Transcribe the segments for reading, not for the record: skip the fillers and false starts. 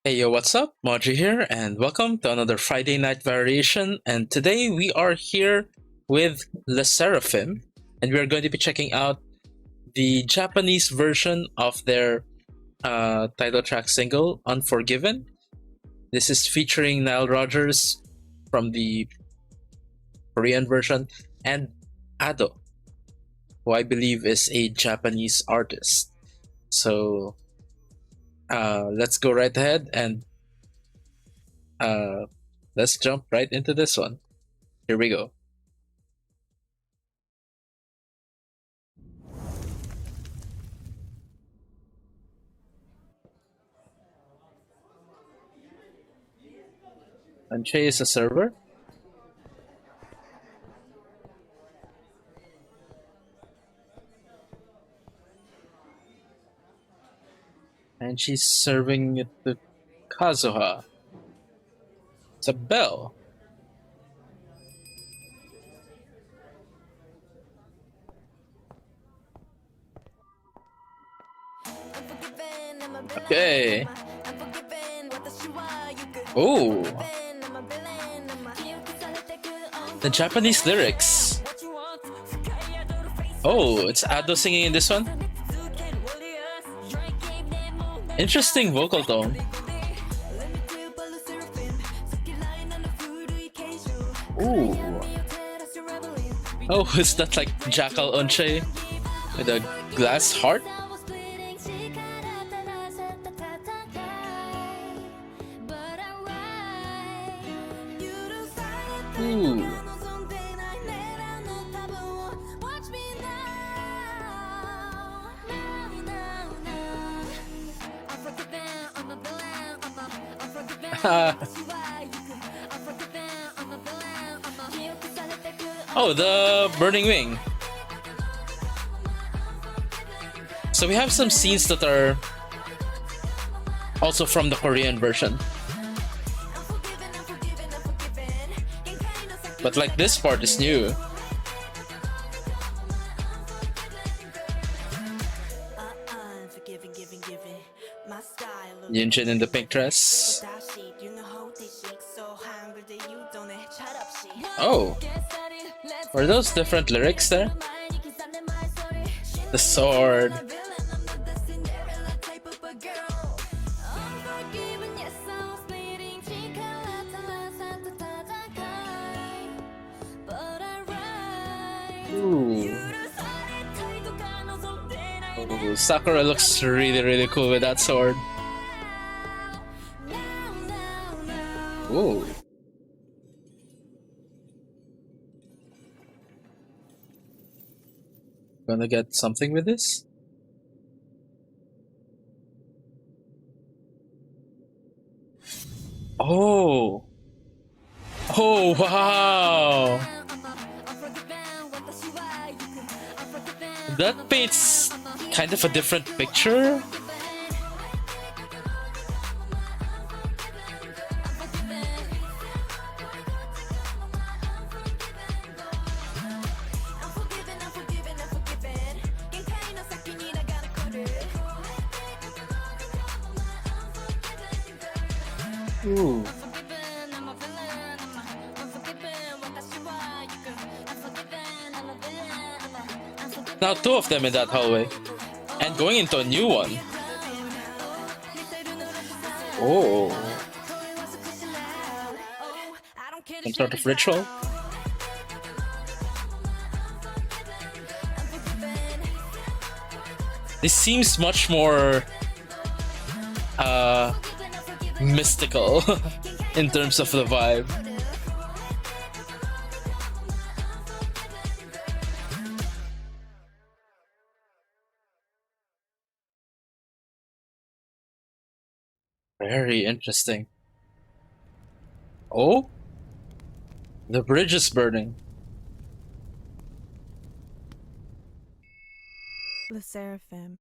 Hey yo, what's up? Moji here, and welcome to another Friday night variation. And today we are here with 르세라핌, and we are going to be checking out the Japanese version of their title track single, Unforgiven. This is featuring Nile Rodgers from the Korean version and Ado, who I believe is a Japanese artist. So let's go right ahead and uh, let's jump right into this one. Here we go. Anche is a server. And she's serving it to Kazuha. It's a bell. Okay. Oh. The Japanese lyrics. Oh, it's Ado singing in this one? Interesting vocal tone. Ooh. Oh, is that like Jackal Onche with a glass heart? Ooh. Oh, the burning wing. So we have some scenes that are also from the Korean version. But like this part is new. Yunjin in the pink dress. Oh. Were those different lyrics there? The sword. Ooh. Ooh, Sakura looks really cool with that sword. Ooh. Gonna get something with this? Oh. Oh, wow. That paints kind of a different picture. Ooh. Now two of them in that hallway. And going into a new one. Oh. Some sort of ritual. This seems much more mystical in terms of the vibe. Very interesting. Oh? The bridge is burning. SSERAFIM.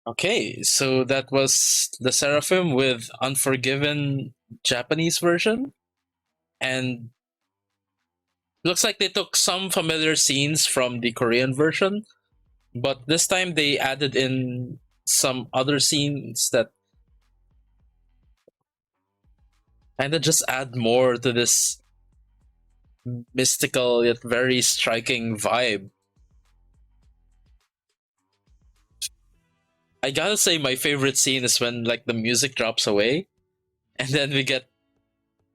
Okay, so that was 르세라핌 with Unforgiven Japanese version. And looks like they took some familiar scenes from the Korean version, but this time they added in some other scenes that kind of just add more to this mystical yet very striking vibe. I gotta say, my favorite scene is when like the music drops away, and then we get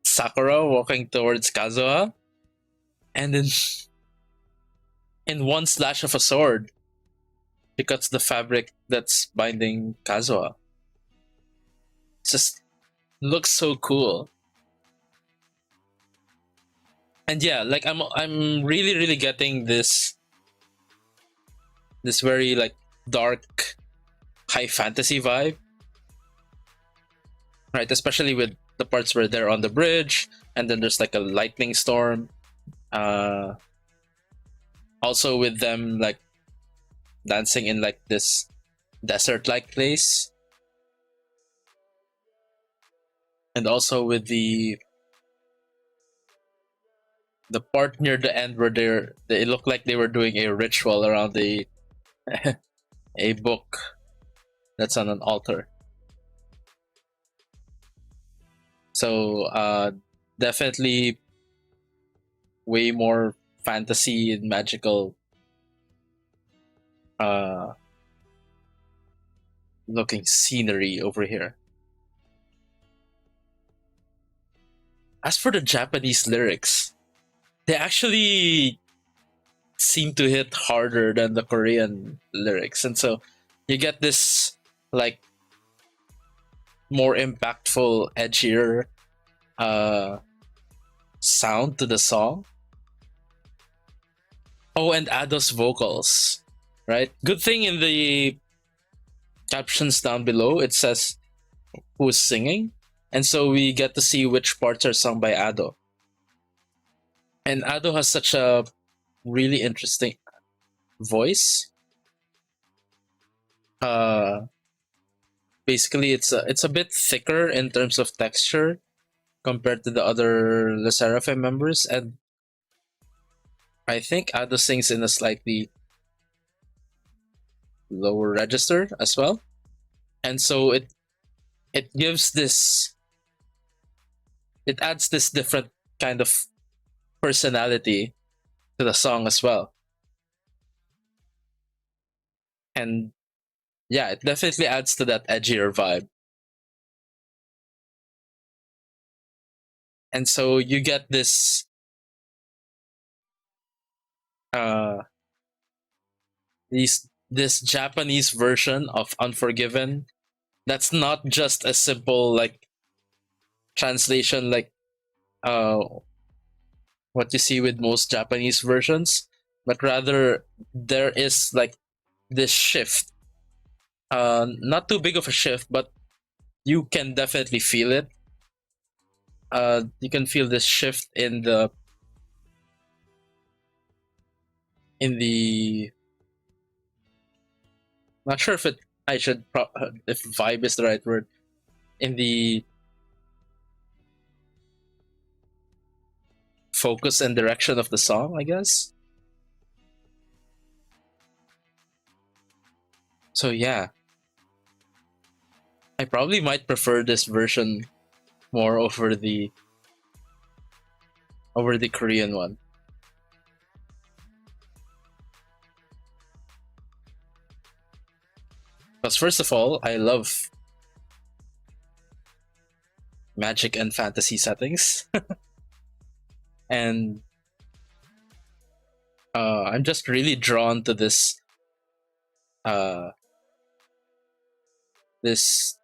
Sakura walking towards Kazuha, and then in one slash of a sword, she cuts the fabric that's binding Kazuha. It just looks so cool. And yeah, like I'm really getting this very like dark high fantasy vibe, right? Especially with the parts where they're on the bridge and then there's like a lightning storm. Uh, Also with them like dancing in like this desert-like place, and also with the part near the end where they look like they were doing a ritual around a book that's on an altar. So definitely way more fantasy and magical uh, looking scenery over here. As for the Japanese lyrics, they actually seem to hit harder than the Korean lyrics, and so you get this like more impactful, edgier uh, sound to the song. Oh, and Ado's vocals, right? Good thing in the captions down below it says who's singing, and so we get to see which parts are sung by Ado. And Ado has such a really interesting voice. Uh, Basically, it's a bit thicker in terms of texture compared to the other 르세라핌 members, and I think Ado sings in a slightly lower register as well, and so it gives this it adds this different kind of personality to the song as well, and yeah, it definitely adds to that edgier vibe, and so you get uh this Japanese version of Unforgiven that's not just a simple like translation like uh what you see with most Japanese versions, but rather there is like this shift. Not too big of a shift, but you can definitely feel it. You can feel this shift in the not sure if it I should if vibe is the right word, in the focus and direction of the song, I guess. So yeah, I probably might prefer this version more over the Korean one. Because first of all, I love magic and fantasy settings, and I'm just really drawn to uh, this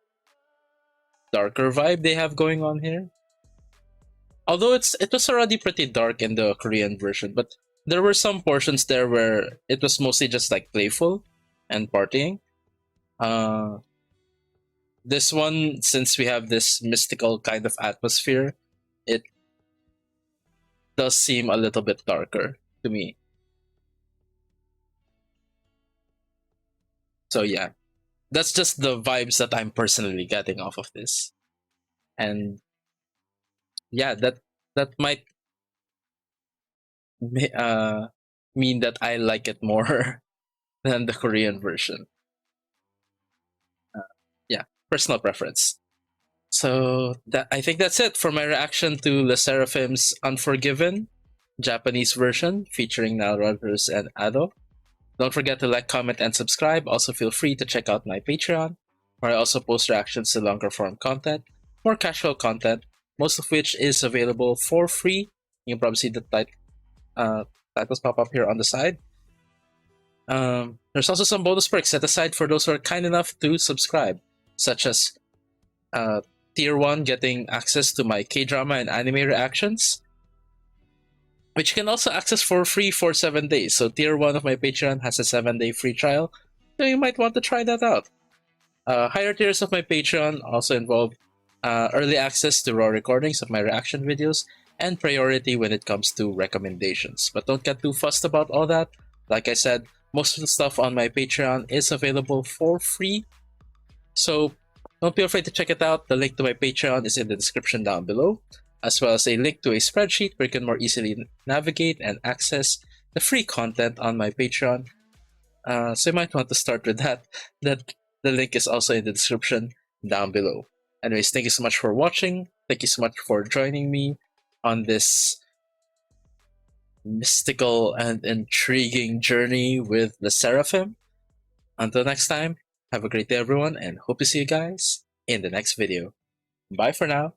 darker vibe they have going on here. Although it was already pretty dark in the Korean version, but there were some portions there where it was mostly just like playful and partying. Uh, this one, since we have this mystical kind of atmosphere, it does seem a little bit darker to me. So yeah, that's just the vibes that I'm personally getting off of this, and yeah, that might uh, mean that I like it more than the Korean version. yeah, personal preference. So I think that's it for my reaction to 르세라핌's Unforgiven Japanese version featuring Nile Rodgers and Ado. Don't forget to like, comment, and subscribe. Also, feel free to check out my Patreon, where I also post reactions to longer form content, more casual content, most of which is available for free. You can probably see the titles pop up here on the side. There's also some bonus perks set aside for those who are kind enough to subscribe, such as Tier 1 getting access to my K-drama and anime reactions, which you can also access for free for 7 days. So Tier 1 of my Patreon has a 7-day free trial, so you might want to try that out. Higher tiers of my Patreon also involve early access to raw recordings of my reaction videos and priority when it comes to recommendations. But don't get too fussed about all that. Like I said, most of the stuff on my Patreon is available for free, so don't be afraid to check it out. The link to my Patreon is in the description down below, as well as a link to a spreadsheet where you can more easily navigate and access the free content on my Patreon. So you might want to start with that. The link is also in the description down below. Anyways, thank you so much for watching. Thank you so much for joining me on this mystical and intriguing journey with 르세라핌. Until next time, have a great day everyone, and hope to see you guys in the next video. Bye for now.